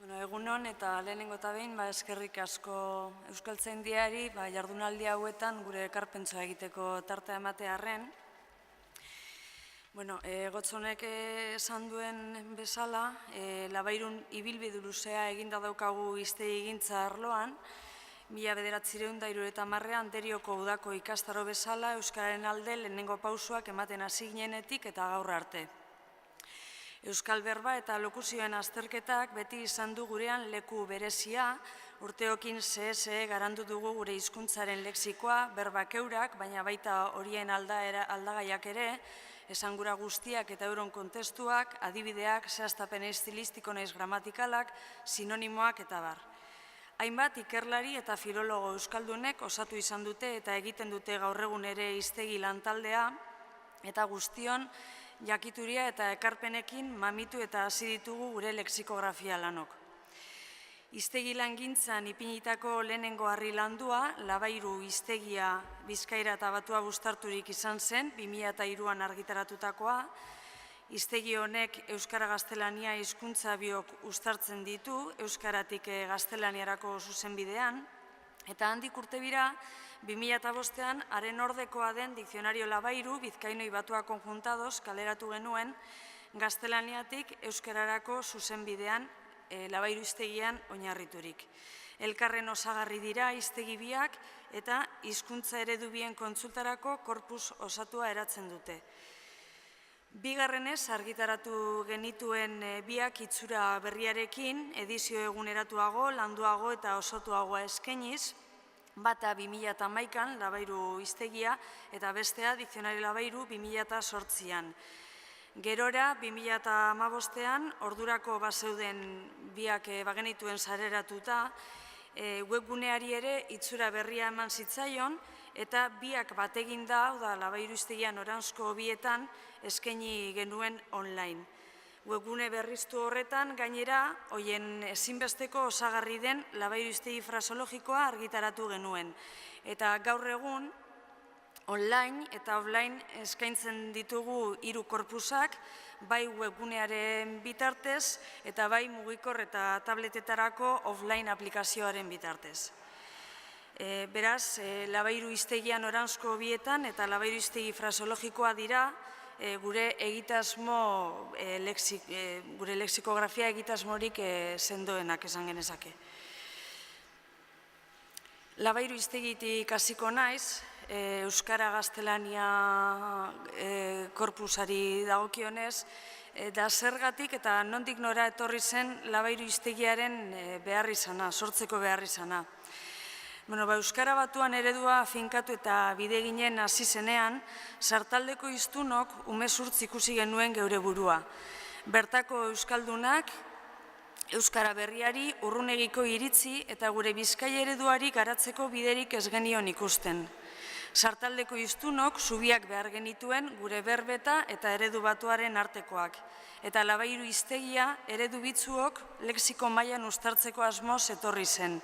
Egunon eta lehenengo eta behin eskerrik asko Euskaltzaindiari jardunaldi hauetan gure ekarpentsua egiteko tartea ematearren. Gotzonek esan duen bezala, Labairun ibilbide luzea eginda daukagu hiztegigintza arloan, 1970ean Derioko udako ikastaro bezala Euskararen alde lehenengo pausoak ematen hasi ginenetik eta gaur arte. Euskal berba eta lokuzioen azterketak beti izan du gurean leku berezia, urteokin CSE garandu dugu gure hizkuntzaren lexikoa, berbak eurak, baina baita horien aldagaiak ere, esangura guztiak eta euron kontestuak, adibideak, zehaztapen estilistiko naiz gramatikalak, sinonimoak eta bar. Hainbat ikerlari eta filologo euskaldunek osatu izan dute eta egiten dute gaur egun ere hiztegi lantaldea, eta guztion jakituria eta ekarpenekin mamitu eta hasi ditugu gure lexikografia lanok. Hiztegi langintzan ipinitako lehenengo harri landua, Labairu hiztegia Bizkaira eta Batua buztarturik izan zen, 2003an argitaratutakoa. Hiztegi honek Euskara Gaztelania hizkuntza biok uztartzen ditu, Euskaratik Gaztelaniarako zuzenbidean, eta handik urtebira, 2005an, haren ordekoa den Dikzionario Labairu, Bizkainoi Batua konjuntadoz, kaleratu genuen, Gaztelaniatik Euskararako zuzenbidean, Labairu hiztegian oinarriturik. Elkarren osagarri dira hiztegi biak eta hizkuntza eredu bien kontsultarako korpus osatua eratzen dute. Bigarrenez, argitaratu genituen biak itxura berriarekin, edizio eguneratuago, landuago eta osotuagoa eskainiz, bata 2011an Labairu hiztegia eta bestea Dikzionario Labairu 2008an. Gerora, 2015an, ordurako bazeuden biak bagenituen sareratuta, webguneari ere itxura berria eman zitzaion, eta biak bategin da, Labairu hiztegian Oranzko bietan, eskaini genuen online. Webgune berriztu horretan, gainera, hoien ezinbesteko osagarri den Labairu hiztegi fraseologikoa argitaratu genuen. Eta gaur egun, online eta offline eskaintzen ditugu 3 korpusak, bai webgunearen bitartez eta bai mugikor eta tabletetarako offline aplikazioaren bitartez. Beraz, Labairu hiztegian Oranzko bietan eta Labairu hiztegi fraseologikoa dira gure egitasmo, gure lexikografia egitasmorik sendoenak esan genezake. Labairu hiztegitik hasiko naiz, Euskara Gaztelania korpusari dagokionez, da zergatik eta nondik nora etorri zen Labairu hiztegiaren beharrizana, sortzeko beharrizana. Euskara Batuan eredua finkatu eta bide ginen hasi zenean, sartaldeko hiztunok umezurtz ikusi genuen geure burua. Bertako euskaldunak, Euskara berriari urrunegiko iritzi eta gure Bizkaia ereduari garatzeko biderik ez genion ikusten. Sartaldeko hiztunok zubiak behar genituen gure berbeta eta eredu batuaren artekoak. Eta Labairu hiztegia eredu bitzuok lexiko mailan uztartzeko asmoz etorri zen.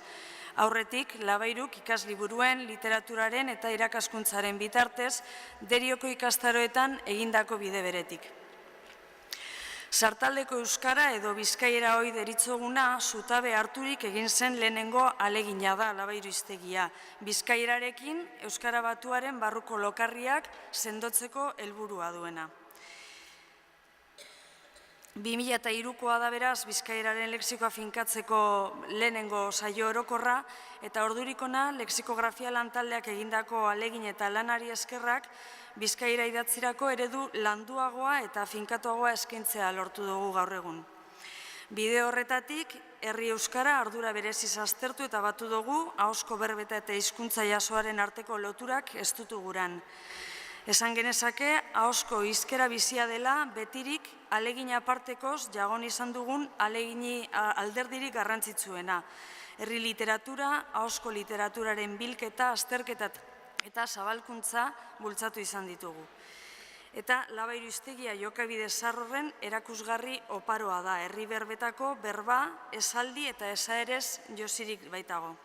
Aurretik, Labairuk ikasliburuen, literaturaren eta irakaskuntzaren bitartez, Derioko ikastaroetan egindako bide beretik. Sartaldeko euskara edo bizkaiera hoi deritzoguna zutabe harturik egin zen lehenengo alegina da Labairu hiztegia. Bizkaierarekin Euskara Batuaren barruko lokarriak sendotzeko helburua duena. 2003koa da beraz bizkaieraren lexikoa finkatzeko lehenengo saio orokorra eta ordurikona lexikografia lantaldeak egindako alegin eta lanari eskerrak Bizkaira idatzirako eredu landuagoa eta finkatuagoa eskaintzea lortu dugu gaur egun. Bide horretatik, herri euskara ardura bereziz aztertu eta batu dugu, ahozko berbeta eta hizkuntza jasoaren arteko loturak estutu guran. Esan genezake, ahozko hizkera bizia dela betirik alegin apartekoz jagon izan dugun alegini alderdirik garrantzitsuena. Herri literatura, ahozko literaturaren bilketa, azterketa eta zabalkuntza bultzatu izan ditugu. Eta Labairu hiztegia jokabide zaharren erakusgarri oparoa da, herri berbetako berba, esaldi eta esaerez josirik baitago.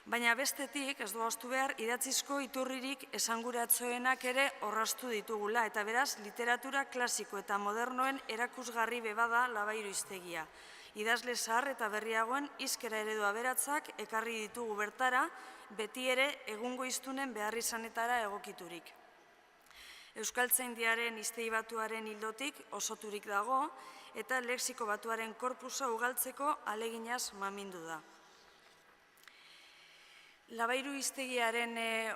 Baina bestetik, ez du ahaztu behar, idatzizko iturririk esanguratzoenak ere orraztu ditugula, eta beraz literatura klasiko eta modernoen erakusgarri bebada Labairu hiztegia. Idazle zahar eta berriagoen hizkera eredu aberatzak ekarri ditugu bertara, beti ere egungo hiztunen beharrizanetara egokiturik. Euskaltzaindiaren hiztegi batuaren ildotik osoturik dago eta lexiko batuaren korpusa ugaltzeko ahaleginaz mamindu da. Labairu hiztegiaren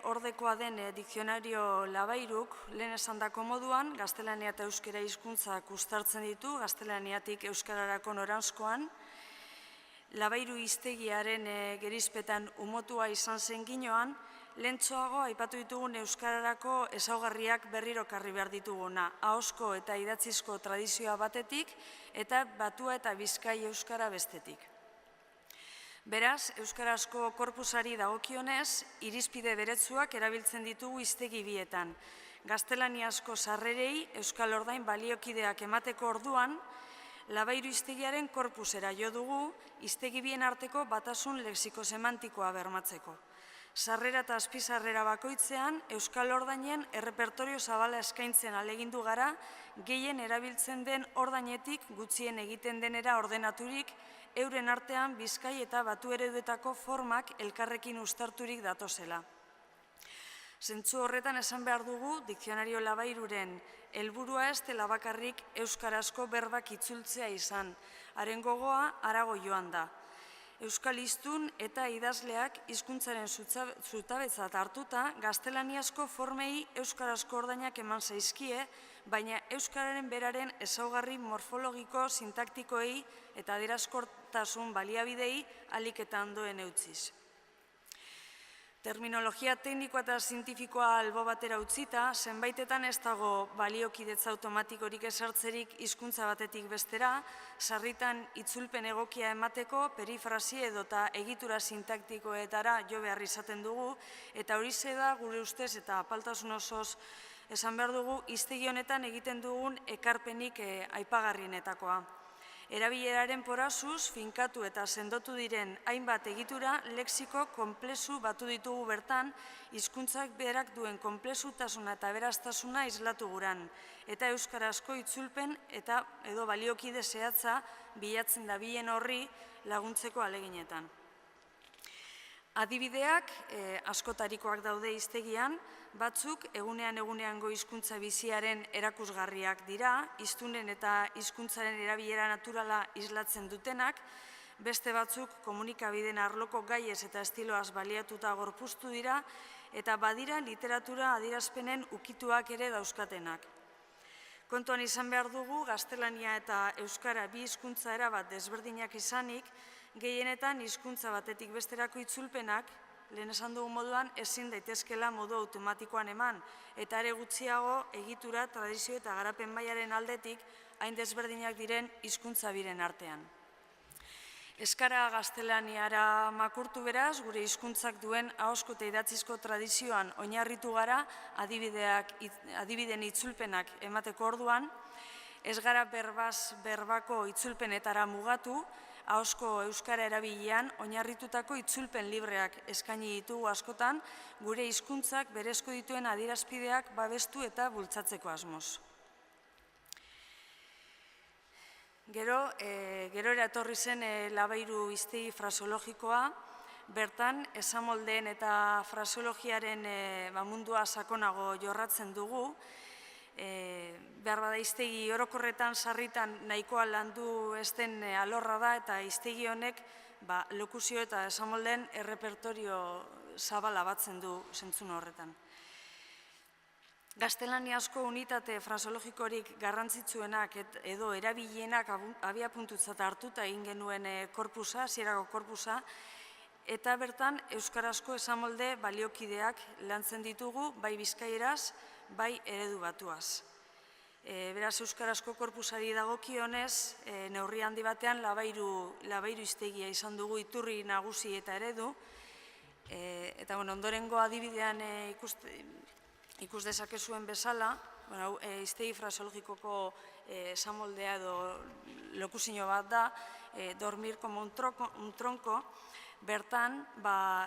ordekoa den dikzionario Labairuk, lehen esandako moduan, gaztelania eta euskara hizkuntzak uztartzen ditu, gaztelaniatik euskararako noranzkoan. Labairu hiztegiaren gerizpetan umotua izan zen ginoan, lehentxoago aipatu ditugun euskararako ezaugarriak berriro karri behar dituguna, ahozko eta idatzizko tradizioa batetik eta batua eta bizkai euskara bestetik. Beraz, euskarazko korpusari dagokionez, irizpide beretsuak erabiltzen ditugu hiztegi bietan. Gaztelaniazko sarrerei euskal ordain baliokideak emateko orduan, labairu hiztegiaren korpusera jo dugu hiztegi bien arteko batasun lexiko-semantikoa bermatzeko. Sarrera eta azpizarrera bakoitzean, euskal ordainen errepertorio zabala eskaintzen ahalegindu gara, gehien erabiltzen den ordainetik gutxien egiten denera ordenaturik, euren artean bizkai eta batu ereduetako formak elkarrekin uztarturik datozela. Zentzu horretan esan behar dugu, dikzionario Labairuren helburua ez dela bakarrik euskarazko berbak itzultzea izan, haren gogoa harago joan da. Euskal hiztun eta idazleak hizkuntzaren zutabetzat hartuta, gaztelaniazko formei euskarazko ordainak eman zaizkie, baina euskararen beraren ezaugarri morfologiko, sintaktikoei eta adierazkortasun baliabidei ahalik eta ondoen eutziz. Terminologia teknikoa eta zientifikoa albo batera utzita, zenbaitetan ez dago baliokidetza automatikorik ezartzerik hizkuntza batetik bestera, sarritan itzulpen egokia emateko, perifrasi edota egitura sintaktikoetara jo behar izaten dugu, eta horixe da gure ustez eta apaltasun osoz esan behar dugu hiztegi honetan egiten dugun ekarpenik aipagarrienetakoa. Erabileraren porazuz, finkatu eta sendotu diren hainbat egitura lexiko konplexu batu ditugu bertan, hizkuntzak berak duen konplexutasuna eta beraztasuna islatu guran, eta euskarazko itzulpen eta edo baliokide zehatza bilatzen dabilen horri laguntzeko ahaleginetan. Adibideak askotarikoak daude hiztegian, batzuk eguneango hizkuntza biziaren erakusgarriak dira, hiztunen eta hizkuntzaren erabilera naturala islatzen dutenak, beste batzuk komunikabideen arloko gaiez eta estiloaz baliatuta gorpuztu dira, eta badira literatura adierazpenen ukituak ere dauzkatenak. Kontuan izan behar dugu, gaztelania eta euskara bi hizkuntza erabat desberdinak izanik, gehienetan hizkuntza batetik besterako itzulpenak, lehen esan dugu moduan, ezin daitezkela modu automatikoan eman, eta ere gutxiago egitura, tradizio eta garapen mailaren aldetik hain desberdinak diren hizkuntza biren artean. Euskara gaztelaniara makurtu beraz, gure hizkuntzak duen ahozko eta idatzizko tradizioan oinarritu gara adibideen itzulpenak emateko orduan, ez gara berbaz berbako itzulpenetara mugatu, ahozko euskara erabilian oinarritutako itzulpen libreak eskaini ditugu askotan, gure hizkuntzak berezko dituen adierazpideak babestu eta bultzatzeko asmoz. Gero eratorri zen Labairu hiztegi fraseologikoa, bertan esamoldeen eta fraseologiaren mundua sakonago jorratzen dugu, behar bada hiztegi orokorretan sarritan nahikoa landu ez den alorra da eta hiztegi honek lokuzio eta esamoldeen errepertorio zabala batzen du zentzun horretan. Gaztelaniazko unitate fraseologikorik garrantzitsuenak edo erabilienak abiapuntutzat hartuta egin genuen korpusa, hasierako korpusa, eta bertan euskarazko esamolde baliokideak lantzen ditugu, bai bizkaieraz, bai eredu batuaz. Beraz, euskarazko korpusari dagokionez, neurri handi batean labairu hiztegia izan dugu iturri nagusi eta eredu, eta ondorengo adibidean ikus dezakezuen bezala, hiztegi fraseologikoko esamoldea edo lokuzio bat da, dormir como un tronco, bertan,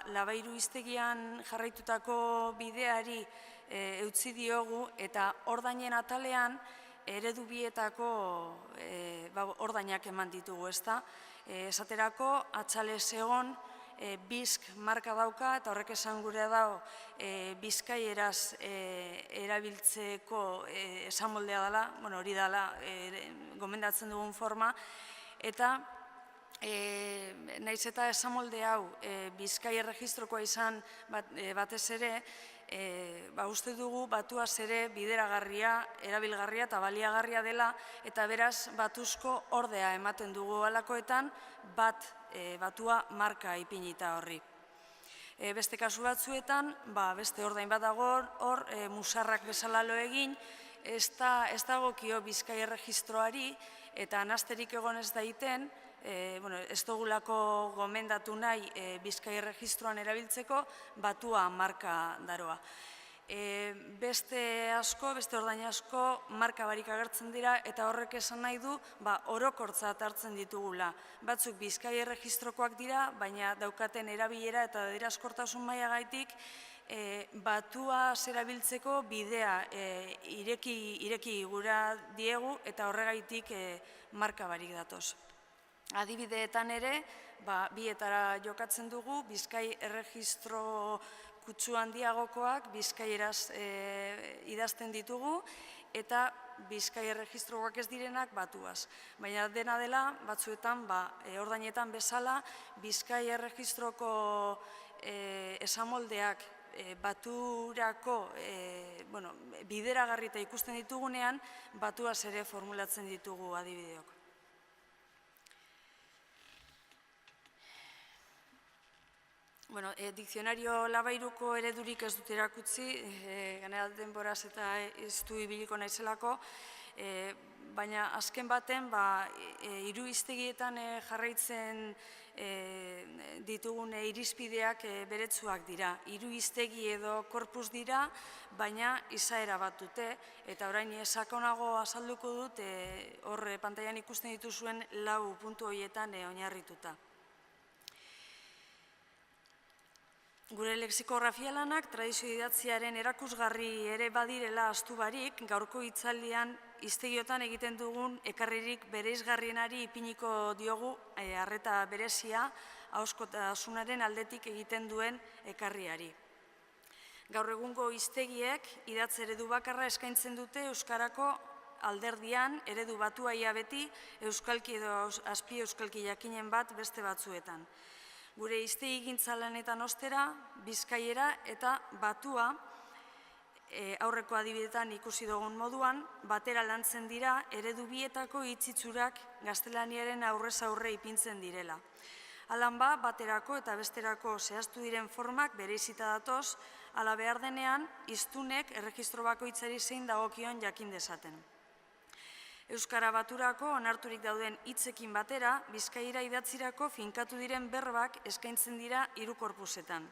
labairu hiztegian jarraitutako bideari eutzi diogu eta ordainen atalean eredu bietako ordainak eman ditugu, ezta? Esaterako, Atxales egon, Bizk marka dauka, eta horrek esan gure dago bizkaieraz erabiltzeko esamoldea dela, hori dela gomendatzen dugun forma, eta nahiz eta esamolde hau Bizkai erregistrokoa izan batez ere, uste dugu batuaz ere bideragarria, erabilgarria eta baliagarria dela, eta beraz batuzko ordea ematen dugu halakoetan, batua marka ipinita horri. Beste kasu batzuetan, beste ordain bat dago hor, musarrak bezala lo egin, ez dagokio Bizkai erregistroari, eta nahasterik egon ez daiten, ez dugulako gomendatu nahi Bizkai erregistroan erabiltzeko, batua marka daroa. Beste ordain asko, marka barik agertzen dira, eta horrek esan nahi du, orokortzat hartzen ditugula. Batzuk Bizkai erregistrokoak dira, baina daukaten erabilera eta adierazkortasun mailagaitik, batua zerabiltzeko bidea ireki gura diegu, eta horregaitik marka barik datoz. Adibideetan ere, bietara jokatzen dugu, Bizkai erregistro kutsu handiagokoak bizkaieraz idazten ditugu, eta Bizkai erregistroak ez direnak batuaz. Baina dena dela, batzuetan, ordainetan bezala, Bizkai erregistroko esamoldeak baturako bideragarri eta ikusten ditugunean, batuaz ere formulatzen ditugu adibideok. Dikzionario labairuko eredurik ez dut erakutsi, gainera denboraz eta ez du ibiliko naizelako, baina azken baten, hiru hiztegietan jarraitzen ditugun irizpideak beretsuak dira. Hiru hiztegi edo korpus dira, baina izaera bat dute, eta orain sakonago azalduko dut, hor pantailan ikusten dituzuen 4 puntu horietan oinarrituta. Gure lexikografia lanak tradizio idatziaren erakusgarri ere badirela ahaztu barik, gaurko hitzaldian hiztegiotan egiten dugun ekarririk bereizgarrienari ipiniko diogu arreta berezia ahozkotasunaren aldetik egiten duen ekarriari. Gaur egungo hiztegiek idatz eredu bakarra eskaintzen dute euskarako alderdian eredu batua ia beti euskalki edo azpi euskalki jakinen bat beste batzuetan. Gure hiztegigintza lanetan ostera, bizkaiera eta batua, aurreko adibidetan ikusi dugun moduan, batera lantzen dira eredu bietako hitzitzurak gaztelaniaren aurrez aurre ipintzen direla. Halan baterako eta besterako zehaztu diren formak bereizita datoz, hala behar denean, hiztunek erregistro bakoitzari zein dagokion jakin dezaten. Euskara baturako onarturik dauden hitzekin batera, bizkaiera idatzirako finkatu diren berbak eskaintzen dira 3 korpusetan.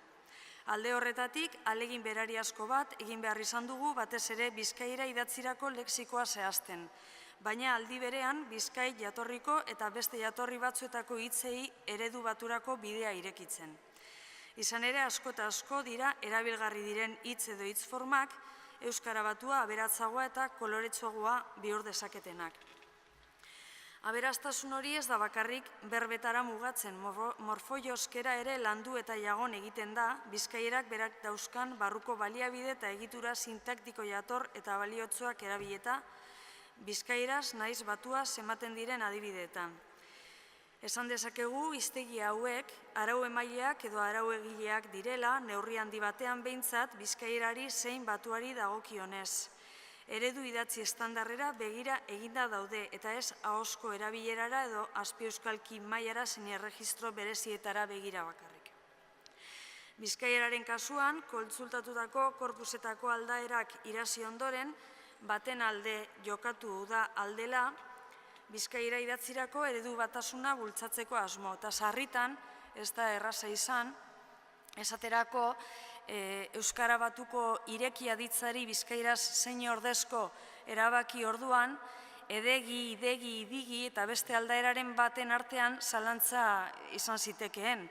Alde horretatik, ahalegin berariazko bat egin behar izan dugu batez ere bizkaiera idatzirako lexikoa zehazten, baina aldi berean Bizkai jatorriko eta beste jatorri batzuetako hitzei eredu baturako bidea irekitzen. Izan ere, asko eta asko dira erabilgarri diren hitz edo hitz formak, euskara batua aberatzagoa eta koloretsuagoa bihur dezaketenak. Aberastasun hori ez da bakarrik berbetara mugatzen, morfoioskera ere landu eta jagon egiten da, bizkaierak berak dauzkan barruko baliabide eta egitura sintaktiko jator eta baliotsuak erabileta, bizkaieraz naiz batuaz ematen diren adibideetan. Esan dezakegu, hiztegi hauek, arau emaileak edo arau egileak direla, neurri handi batean behintzat, bizkaierari zein batuari dagokionez. Eredu idatzi estandarrera begira eginda daude, eta ez ahozko erabilerara edo azpi euskalki mailara zein erregistro berezietara begira bakarrik. Bizkaieraren kasuan, kontsultatutako korpusetako aldaerak irazi ondoren, baten alde jokatu da aldela, Bizkaiera idatzirako eredu batasuna bultzatzeko asmo, eta sarritan, ez da erraza izan, esaterako euskara batuko irekia ditzari bizkairaz zein ordezko erabaki orduan, edegi, idegi, idigi eta beste aldaeraren baten artean zalantza izan zitekeen.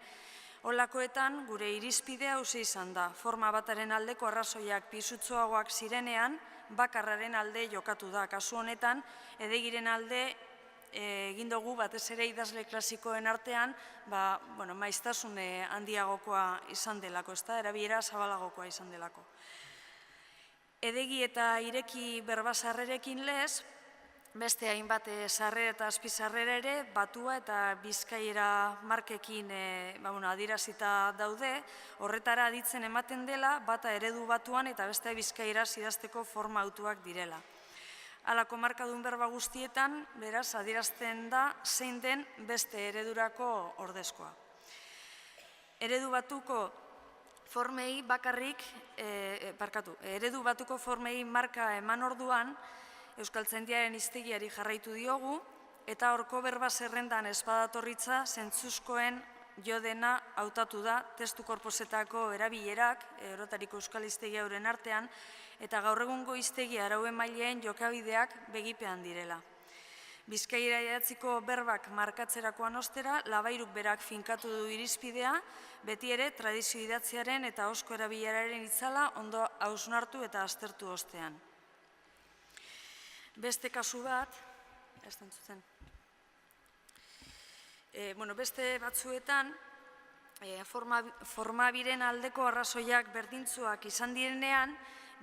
Holakoetan, gure irizpidea hauxe izan da, forma bataren aldeko arrazoiak pisutsuagoak zirenean, bakarraren alde jokatu da. Kasu honetan, edegiren alde egin dugu batez ere idazle klasikoen artean maiztasun handiagokoa izan delako, erabilera zabalagokoa izan delako. Edegi eta ireki berba sarrerekin lez, beste hainbat sarrera eta azpizarrera ere batua eta bizkaiera markekin adierazita daude, horretara aditzen ematen dela bata eredu batuan eta beste bizkaiera idazteko forma hautuak direla. Halako markadun berba guztietan, beraz, adierazten da zein den beste eredurako ordezkoa. Eredu batuko formei marka eman orduan, Euskaltzaindiaren hiztegiari jarraitu diogu, eta horko berba zerrendan espadatorritza zentzuzkoen jodena hautatu da testu korposetako erabilerak, orotariko euskal hiztegia euren artean, eta gaur egungo hiztegia arauen maileen jokabideak begipean direla. Bizkaiera idatziko berbak markatzerakoan ostera, Labairuk berak finkatu du irizpidea, beti ere tradizio idatziaren eta ahozko erabileraren itzala ondo hausnartu eta aztertu ostean. Beste kasu bat, beste batzuetan, formabiren aldeko arrazoiak berdintzuak izan direnean,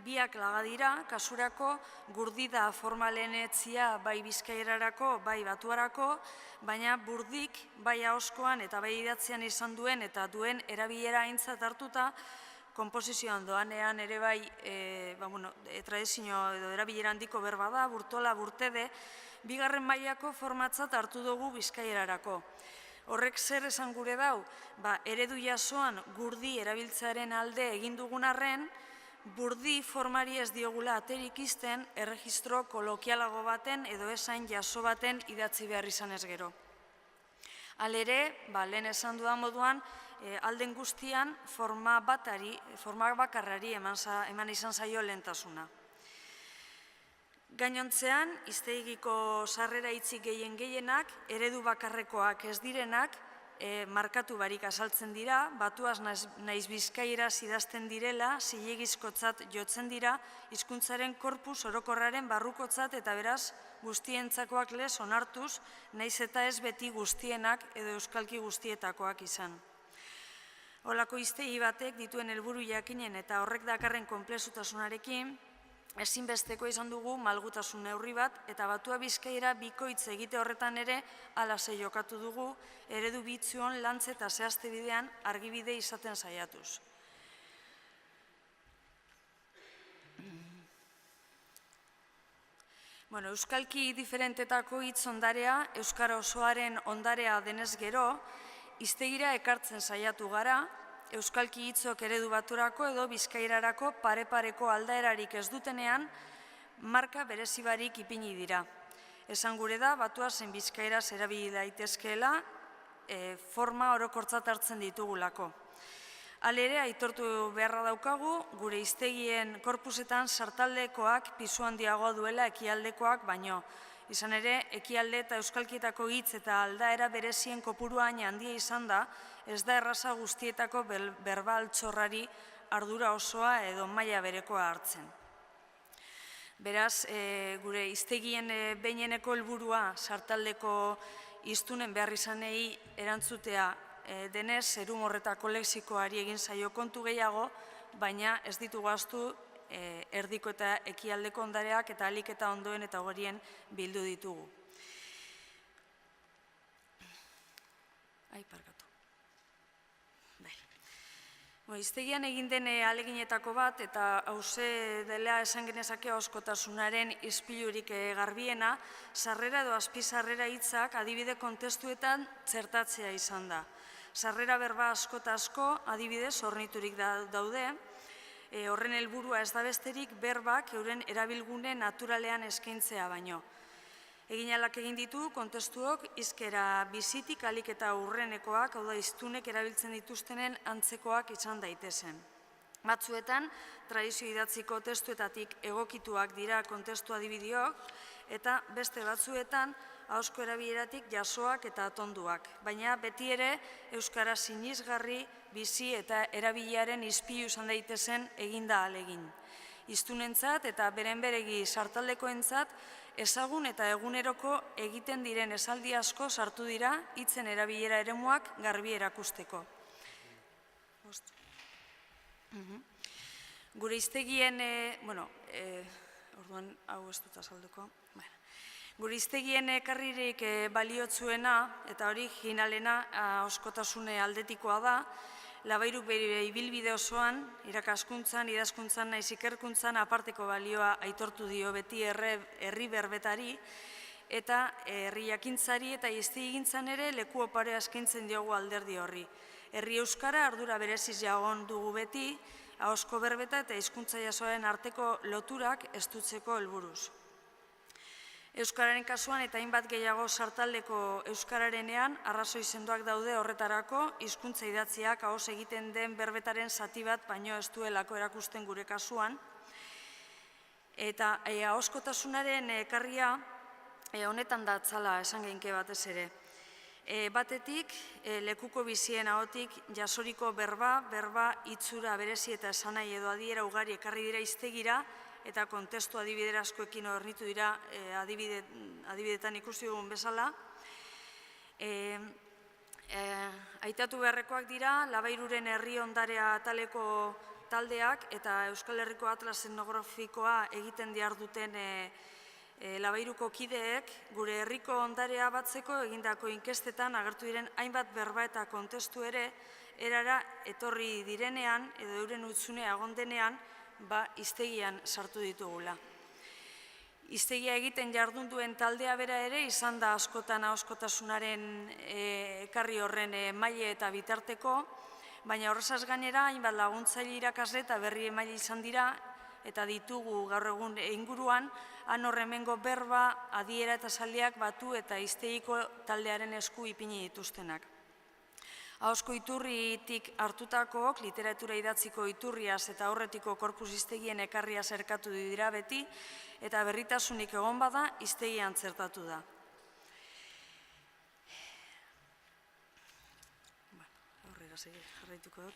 biak laga dira, kasurako gurdida formalen etzia bai bizkaierarako, bai batuarako, baina burdik bai ahozkoan eta bai idatzean izan duen eta duen erabilera aintzat hartuta, konposizioan doanean ere bai tradizio edo erabilera handiko berba da, burtola, burtede, bigarren mailako formatzat hartu dugu bizkaierarako. Horrek zer esan gure dau? Eredu jasoan gurdi erabiltzearen alde egin dugun arren, burdi formari ez diogula aterik izten erregistro kolokialago baten edo esain jaso baten idatzi behar izan ez gero. Halere, lehen esan dudan moduan, alden guztian forma bakarrari eman izan zaio lehentasuna. Gainontzean, hiztegiko sarrera hitzik gehienak, eredu bakarrekoak ez direnak, markatu barik azaltzen dira, batuaz naiz bizkaieraz idazten direla, zilegizkotzat jotzen dira, hizkuntzaren korpus orokorraren barrukotzat eta beraz guztientzakoak lez onartuz, naiz eta ez beti guztienak edo euskalki guztietakoak izan. Holako hiztegi batek dituen helburu jakinen eta horrek dakarren konplexutasunarekin, ezinbesteko izan dugu malgutasun neurri bat eta batua bizkaiera bikoitz egite horretan ere alase jokatu dugu eredu bitzuon lantze eta zehazte bidean argibide izaten saiatuz. Euskalki diferentetako hitz ondarea, euskara osoaren ondarea denez gero, hiztegira ekartzen saiatu gara, euskalki hitzok eredu baturako edo bizkaierarako pare-pareko aldaerarik ez dutenean, marka berezibarik ipini dira. Esan gure da, batua zen bizkaieraz erabili daitezkeela, forma orokortzat hartzen ditugulako. Halere, aitortu beharra daukagu, gure hiztegien korpusetan sartaldekoak pisu handiagoa duela ekialdekoak baino. Izan ere, ekialde eta euskalkietako hitz eta aldaera berezien kopurua handia izan da, ez da erraza guztietako berba altxorrari ardura osoa edo maila berekoa hartzen. Beraz, gure hiztegien behineneko helburua sartaldeko hiztunen behar izanei erantzutea denez, zerum horretako lexikoari egin zaio kontu gehiago, baina ez ditugu ahaztu erdiko eta ekialdeko ondareak eta alik eta ondoen eta horien bildu ditugu. Hiztegian egin den ahaleginetako bat eta hauze dela esan genezake ahozkotasunaren ispilurik garbiena, sarrera edo azpizarrera hitzak adibide kontestuetan txertatzea izan da. Sarrera berba asko eta asko adibidez horniturik daude, horren helburua ez da besterik berbak euren erabilgune naturalean eskaintzea baino. Eginalak egin ditu kontestuok hizkera bizitik alik eta urrenekoak, hau da hiztunek erabiltzen dituztenen antzekoak izan daitezen. Batzuetan, tradizio idatziko testuetatik egokituak dira kontestu adibideok, eta beste batzuetan, ahozko erabileratik jasoak eta atonduak, baina beti ere euskara sinisgarri, bizi eta erabiliaren ispilu izan daitezen eginda ahalegin. hiztunentzat eta beren beregi sartaldekoentzat ezagun eta eguneroko egiten diren esaldi asko sartu dira hitzen erabilera eremuak garbi erakusteko. Gure hiztegien, orduan hau ez dut azalduko. Gure hiztegien ekarririk baliotzuena eta originalena ahoskotasune aldetikoa da, Labairuk bere ibilbide osoan, irakaskuntzan, idazkuntzan, naiz ikerkuntzan aparteko balioa aitortu dio beti herri berbetari eta herri jakintzari eta hiztegigintzan ere leku oparea eskaintzen diogu alderdi horri. Herri euskara ardura bereziz jagon dugu beti, ahozko berbeta eta hizkuntza jasoaren arteko loturak estutzeko helburuz. Euskararen kasuan eta hainbat gehiago sartaldeko euskararenean arrazoi sendoak daude horretarako, hizkuntza idatziak ahoz egiten den berbetaren zati bat baino ez duelako erakusten gure kasuan. Eta ahozkotasunaren ekarria honetan datzala esan geinke batez ere. Batetik, lekuko bizien ahotik jasoriko berba, itzura, berezi eta esanai edo adiera ugari ekarri dira hiztegira, eta kontestu adibide askoekin hornitu dira adibidetan ikusi dugun bezala. Aitatu beharrekoak dira, Labairuren herri ondarea ataleko taldeak eta Euskal Herriko Atlas etnografikoa egiten diharduten Labairuko kideek, gure herriko ondarea batzeko egindako inkestetan agertu diren hainbat berba eta kontestu ere erara etorri direnean edo euren hutsunea egon denean, hiztegian sartu ditugula. Hiztegia egiten jardun duen taldea bera ere izan da askotan ahoskotasunaren ekarri horren emaile eta bitarteko, baina horrezaz gainera hainbat laguntzaile irakasle eta berri emaile izan dira eta ditugu gaur egun inguruan han horremengo berba, adiera eta esaldiak batu eta hiztegiko taldearen esku ipini dituztenak. Ahozko iturritik hartutakook, literatura idatziko iturriaz eta horretiko korpus hiztegien ekarria zerkatu dira beti, eta berritasunik egon bada, hiztegian txertatu da. Aurrera jarraituko dut.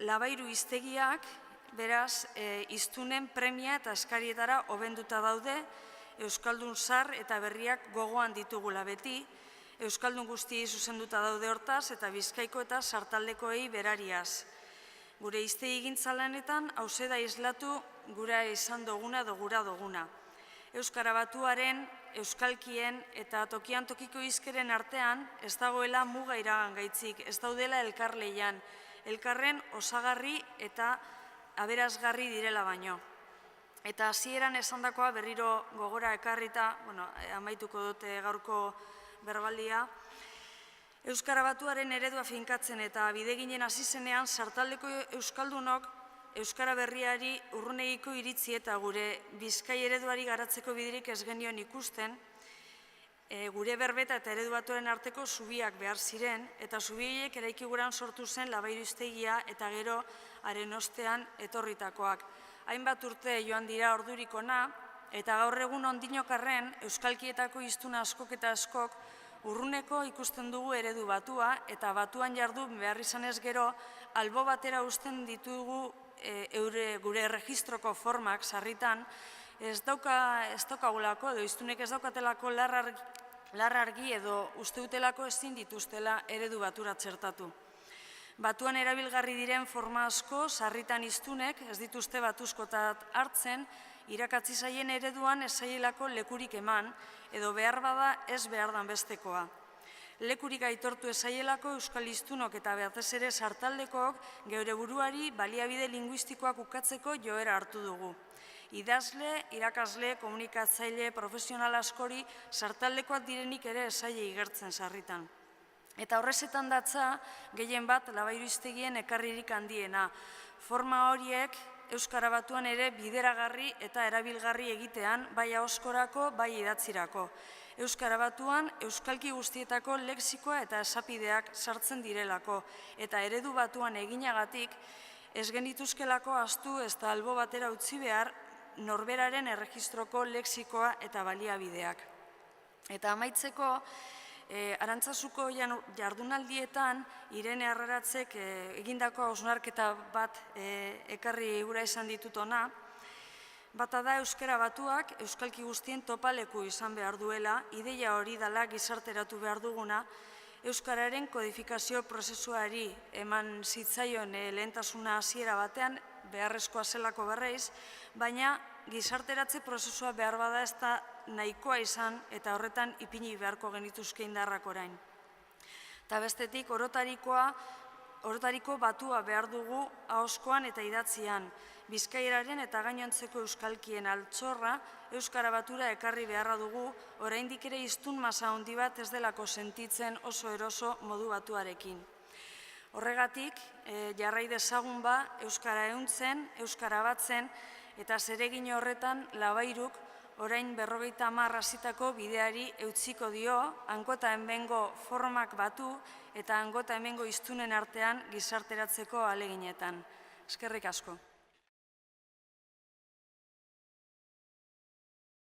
Labairu hiztegiak, beraz, hiztunen premia eta eskarietara hobenduta daude, euskaldun zar eta berriak gogoan ditugula beti, euskaldun guztiei zuzenduta daude hortaz eta Bizkaiko eta sartaldekoei berariaz. Gure hiztegigintza lanetan hauxe da islatu gura izan duguna edo gura duguna. Euskara batuaren, euskalkien eta tokian tokiko hizkeren artean ez dagoela muga iragangaitzik, ez daudela elkarleian, elkarren osagarri eta aberazgarri direla baino. Eta hasieran esandakoa berriro gogora ekarrita, amaituko dute gaurko berbaldia, Euskara batuaren eredua finkatzen eta bideginen hasi zenean sartaldeko euskaldunok Euskara berriari urrunegiko iritzi eta gure Bizkai ereduari garatzeko biderik ez genion ikusten, gure berbeta eta eredu batuaren arteko zubiak behar ziren, eta zubiek eraikiguran sortu zen Labairu hiztegia eta gero haren ostean etorritakoak. Hainbat urte joan dira ordurik ona, eta gaur egun ondinokarren euskalkietako hiztun askok eta askok urruneko ikusten dugu eredu batua eta batuan jardun behar izanez gero albo batera uzten ditugu gure registroko formak sarritan ez daukagulako edo hiztunek ez daukatelako larrargi edo uste dutelako ezin dituztela eredu batura txertatu. Batuan erabilgarri diren forma asko sarritan hiztunek ez dituzte batuzkotat hartzen, irakatzi zaien ereduan ez zaielako lekurik eman, edo behar bada ez behar dan bestekoa. Lekurik aitortu ez zaielako euskal hiztunok eta batez ere sartaldekook geure buruari baliabide linguistikoak ukatzeko joera hartu dugu. Idazle, irakasle, komunikatzaile, profesional askori sartaldekoak direnik ere ez zaie igertzen sarritan. Eta horrezetan datza gehien bat Labairu hiztegien ekarririk handiena. Forma horiek Euskara batuan ere bideragarri eta erabilgarri egitean, bai ahozkorako, bai idatzirako. Euskara batuan euskalki guztietako lexikoa eta esapideak sartzen direlako, eta eredu batuan eginagatik ez genituzkelako ahaztu ez da albo batera utzi behar norberaren erregistroko lexikoa eta baliabideak. Eta amaitzeko, Arantzasuko jardunaldietan, Irene Arraratzek egindako hausnarketa bat ekarri gura izan ditut ona. Bata da euskara batuak euskalki guztien topaleku izan behar duela, ideia hori dela gizarteratu behar duguna, euskararen kodifikazio prozesuari eman zitzaion lehentasuna hasiera batean, beharrezkoa zelako berreiz, baina gizarteratze prozesua behar bada ez da nahikoa izan eta horretan ipini beharko genituzke indarrak orain. Eta bestetik, orotariko batua behar dugu ahoskoan eta idatzian, bizkaieraren eta gainontzeko euskalkien altxorra euskara batura ekarri beharra dugu, oraindik ere hiztun masa handi bat ez delako sentitzen oso eroso modu batuarekin. Horregatik, jarrai dezagun euskara ehuntzen, euskara batzen, eta zeregin horretan labairuk orain 50 hasitako bideari eutsiko dio, hango eta hemengo formak batu eta hango eta hemengo hiztunen artean gizarteratzeko ahaleginetan. Eskerrik asko.